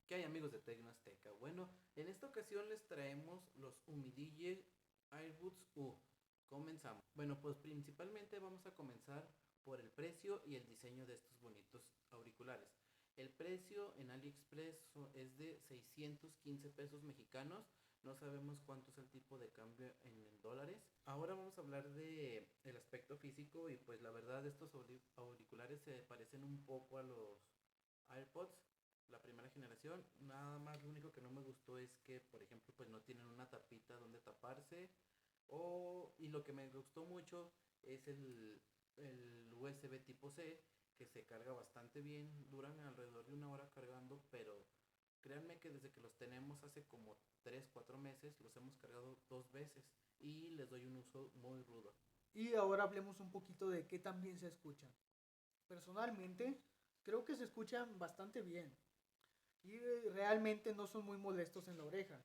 ¿Qué hay, amigos de Tecno Azteca? Bueno, en esta ocasión les traemos los Humidille Airbuds U. Comenzamos. Bueno, pues principalmente vamos a comenzar por el precio y el diseño de estos bonitos auriculares. El precio en AliExpress es de 615 pesos mexicanos. No sabemos cuánto es el tipo de cambio en dólares. Ahora vamos a hablar de el aspecto físico y pues la verdad estos auriculares se parecen un poco a los AirPods, la primera generación. Nada más lo único que no me gustó es que, por ejemplo, pues no tienen una tapita donde taparse. Y lo que me gustó mucho es el USB tipo C, que se carga bastante bien. Duran alrededor de una hora cargando, pero créanme que desde que los tenemos hace como 3 4 meses, los hemos cargado 2 veces y les doy un uso muy rudo. Y ahora hablemos un poquito de qué tan bien se escuchan. Personalmente, creo que se escuchan bastante bien y realmente no son muy molestos en la oreja.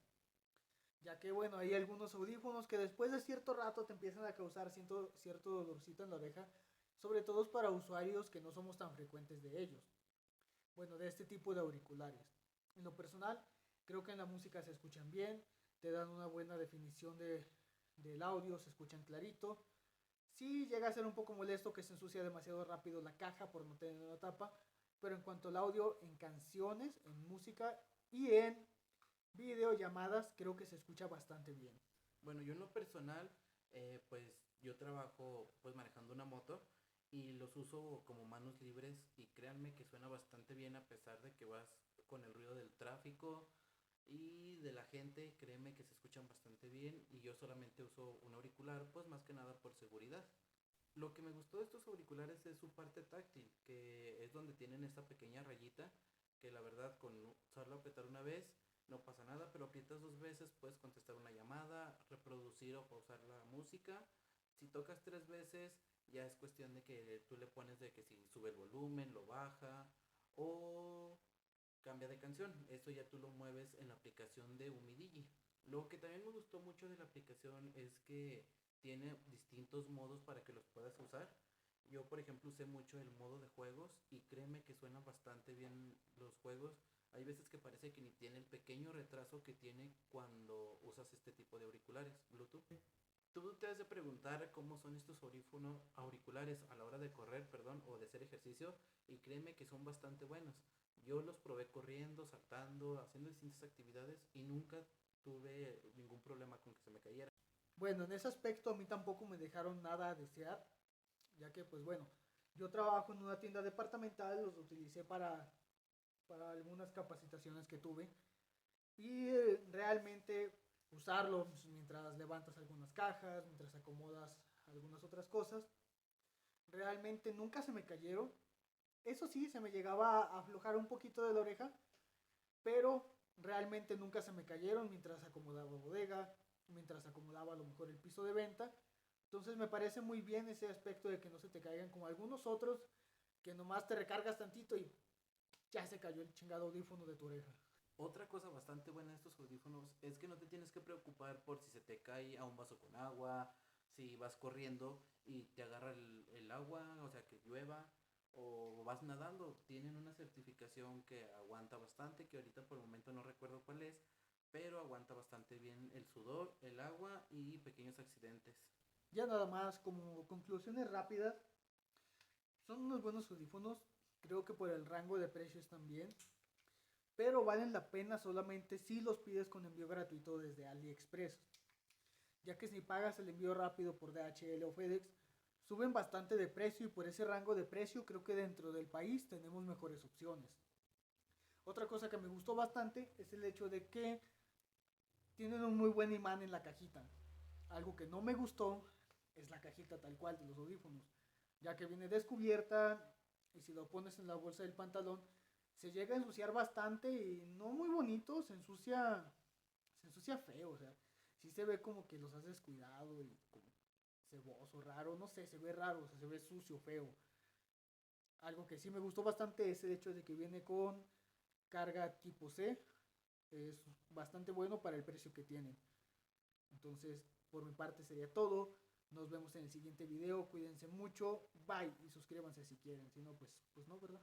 Ya que, bueno, hay algunos audífonos que después de cierto rato te empiezan a causar cierto dolorcito en la oreja, sobre todo para usuarios que no somos tan frecuentes de ellos. Bueno, de este tipo de auriculares. En lo personal, creo que en la música se escuchan bien, te dan una buena definición del audio, se escuchan clarito. Sí llega a ser un poco molesto que se ensucia demasiado rápido la caja por no tener una tapa, pero en cuanto al audio, en canciones, en música y en videollamadas, creo que se escucha bastante bien. Bueno, yo en lo personal, pues yo trabajo pues manejando una moto y los uso como manos libres y créanme que suena bastante bien a pesar de que vas con el ruido del tráfico y de la gente, créeme que se escuchan bastante bien y yo solamente uso un auricular pues más que nada por seguridad. Lo que me gustó de estos auriculares es su parte táctil, que es donde tienen esta pequeña rayita, que la verdad con solo apretar una vez no pasa nada, pero aprietas 2 veces puedes contestar una llamada, reproducir o pausar la música. Si tocas 3 veces ya es cuestión de que tú le pones de que si sube el volumen, lo baja o cambia de canción. Eso ya tú lo mueves en la aplicación de Umidigi. Lo que también me gustó mucho de la aplicación es que tiene distintos modos para que los puedas usar. Yo, por ejemplo, usé mucho el modo de juegos y créeme que suenan bastante bien los juegos. Hay veces que parece que ni tiene el pequeño retraso que tiene cuando usas este tipo de auriculares Bluetooth. Tú te has de preguntar cómo son estos auriculares a la hora de correr, perdón, o de hacer ejercicio, y créeme que son bastante buenos. Yo los probé corriendo, saltando, haciendo distintas actividades y nunca tuve ningún problema con que se me cayera. Bueno, en ese aspecto a mí tampoco me dejaron nada a desear, ya que pues bueno, yo trabajo en una tienda departamental, los utilicé para algunas capacitaciones que tuve y realmente usarlo mientras levantas algunas cajas, mientras acomodas algunas otras cosas, realmente nunca se me cayeron. Eso sí, se me llegaba a aflojar un poquito de la oreja, pero realmente nunca se me cayeron mientras acomodaba bodega, mientras acomodaba a lo mejor el piso de venta. Entonces me parece muy bien ese aspecto de que no se te caigan como algunos otros que nomás te recargas tantito y ya se cayó el chingado audífono de tu oreja. Otra cosa bastante buena de estos audífonos es que no te tienes que preocupar por si se te cae a un vaso con agua, si vas corriendo y te agarra el agua, o sea que llueva, o vas nadando. Tienen una certificación que aguanta bastante, que ahorita por el momento no recuerdo cuál es, pero aguanta bastante bien el sudor, el agua y pequeños accidentes. Ya nada más como conclusiones rápidas, son unos buenos audífonos, creo que por el rango de precios también, pero valen la pena solamente si los pides con envío gratuito desde AliExpress, ya que si pagas el envío rápido por DHL o FedEx, suben bastante de precio y por ese rango de precio creo que dentro del país tenemos mejores opciones. Otra cosa que me gustó bastante es el hecho de que tienen un muy buen imán en la cajita. Algo que no me gustó es la cajita tal cual de los audífonos, ya que viene descubierta y si lo pones en la bolsa del pantalón se llega a ensuciar bastante y no muy bonito, se ensucia feo, o sea, sí se ve como que los has descuidado y como ceboso, raro, no sé, se ve raro, o sea, se ve sucio, feo. Algo que sí me gustó bastante es el hecho de que viene con carga tipo C, es bastante bueno para el precio que tienen. Entonces, por mi parte sería todo. Nos vemos en el siguiente video. Cuídense mucho. Bye. Y suscríbanse si quieren. Si no, pues no, ¿verdad?